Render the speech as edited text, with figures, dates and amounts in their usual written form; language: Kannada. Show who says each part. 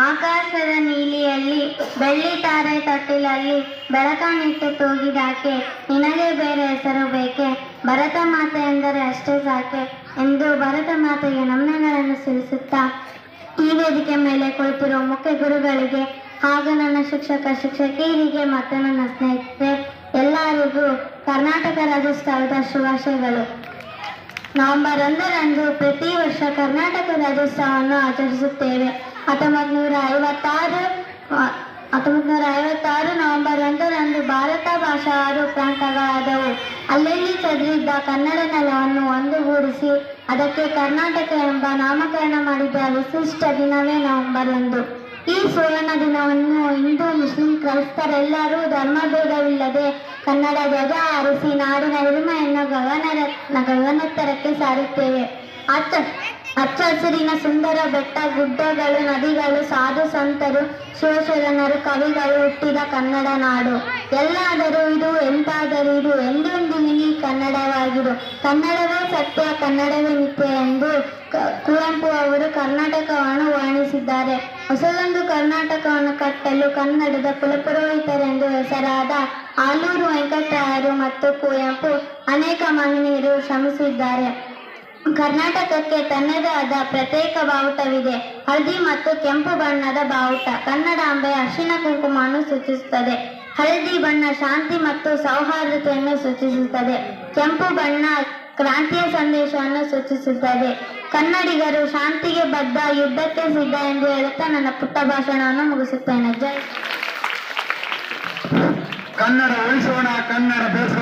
Speaker 1: ಆಕಾಶದ ನೀಲಿಯಲ್ಲಿ ಬೆಳ್ಳಿ ತಾರೆ ತೊಟ್ಟಿಲಲ್ಲಿ ಬೆಳಕನ್ನಿಟ್ಟು ತೂಗಿದಾಕೆ ನಿನಗೆ ಬೇರೆ ಹೆಸರು ಬೇಕೆ, ಭರತ ಮಾತೆ ಎಂದರೆ ಅಷ್ಟೇ ಸಾಕೆ ಎಂದು ಭರತ ಮಾತೆಗೆ ನಮನಗಳನ್ನು ಸಲ್ಲಿಸುತ್ತಾ ಈ ವೇದಿಕೆ ಮೇಲೆ ಕುಳಿತಿರುವ ಮುಖ್ಯ ಗುರುಗಳಿಗೆ ಹಾಗೂ ನನ್ನ ಶಿಕ್ಷಕ ಶಿಕ್ಷಕಿಯರಿಗೆ ಮತ್ತು ನನ್ನ ಸ್ನೇಹಿತರೆ ಎಲ್ಲರಿಗೂ ಕರ್ನಾಟಕ ರಾಜ್ಯೋತ್ಸವದ ಶುಭಾಶಯಗಳು. ನವೆಂಬರ್ 1ರಂದು ಪ್ರತಿ ವರ್ಷ ಕರ್ನಾಟಕ ರಾಜ್ಯೋತ್ಸವವನ್ನು ಆಚರಿಸುತ್ತೇವೆ. 1956 ನವೆಂಬರ್ 1ರಂದು ಭಾರತ ಭಾಷಾ 6 ಪ್ರಾಂತಗಳಾದವು. ಅಲ್ಲಲ್ಲಿ ಚದುರಿದ್ದ ಕನ್ನಡ ನೆಲವನ್ನು ಒಂದುಗೂಡಿಸಿ ಅದಕ್ಕೆ ಕರ್ನಾಟಕ ಎಂಬ ನಾಮಕರಣ ಮಾಡಿದ ವಿಶಿಷ್ಟ ದಿನವೇ ನವೆಂಬರ್ 1. ಈ ಸುವರ್ಣ ದಿನವನ್ನು ಹಿಂದೂ ಮುಸ್ಲಿಂ ಕ್ರೈಸ್ತರೆಲ್ಲರೂ ಧರ್ಮಭೇದವಿಲ್ಲದೆ ಕನ್ನಡ ಧ್ವಜ ಹಾರಿಸಿ ನಾಡಿನ ಹಿರಿಮೆಯನ್ನು ಗಗನೆತ್ತರಕ್ಕೆ ಸಾರುತ್ತೇವೆ. ಹಚ್ಚ ಹಸಿರಿನ ಸುಂದರ ಬೆಟ್ಟ ಗುಡ್ಡಗಳು, ನದಿಗಳು, ಸಾಧು ಸಂತರು, ಶಿವಶರಣರು, ಕವಿಗಳು ಹುಟ್ಟಿದ ಕನ್ನಡ ನಾಡು. ಎಲ್ಲಾದರೂ ಇದು ಎಂತಾದರೂ ಇದು ಎಂದೆಂದಿಗೂ ಕನ್ನಡವಾಗಿರು, ಕನ್ನಡವೇ ಸತ್ಯ, ಕನ್ನಡವೇ ನಿತ್ಯ ಎಂದು ಕುವೆಂಪು ಅವರು ಕರ್ನಾಟಕವನ್ನು ವರ್ಣಿಸಿದ್ದಾರೆ. ಹೊಸದೊಂದು ಕರ್ನಾಟಕವನ್ನು ಕಟ್ಟಲು ಕನ್ನಡದ ಕುಲಪುರೋಹಿತರೆಂದು ಹೆಸರಾದ ಆಲೂರು ವೆಂಕಟರಾಯರು ಮತ್ತು ಕುವೆಂಪು ಅನೇಕ ಮಹನೀಯರು ಶ್ರಮಿಸಿದ್ದಾರೆ. ಕರ್ನಾಟಕಕ್ಕೆ ತನ್ನದೇ ಆದ ಪ್ರತ್ಯೇಕ ಬಾವುಟವಿದೆ. ಹಳದಿ ಮತ್ತು ಕೆಂಪು ಬಣ್ಣದ ಬಾವುಟ ಕನ್ನಡಾಂಬೆಯ ಅರಿಶಿನ ಕುಂಕುಮವನ್ನು ಸೂಚಿಸುತ್ತದೆ. ಹಳದಿ ಬಣ್ಣ ಶಾಂತಿ ಮತ್ತು ಸೌಹಾರ್ದತೆಯನ್ನು ಸೂಚಿಸುತ್ತದೆ. ಕೆಂಪು ಬಣ್ಣ ಕ್ರಾಂತಿಯ ಸಂದೇಶವನ್ನು ಸೂಚಿಸುತ್ತದೆ. ಕನ್ನಡಿಗರು ಶಾಂತಿಗೆ ಬದ್ಧ, ಯುದ್ಧಕ್ಕೆ ಸಿದ್ಧ ಎಂದು ಹೇಳುತ್ತಾ ನನ್ನ ಪುಟ್ಟ ಭಾಷಣವನ್ನು ಮುಗಿಸುತ್ತೇನೆ. ಜೈ
Speaker 2: ಕನ್ನಡ ಉಳಿಸೋಣ, ಕನ್ನಡ ಬೆಳೆಸೋಣ.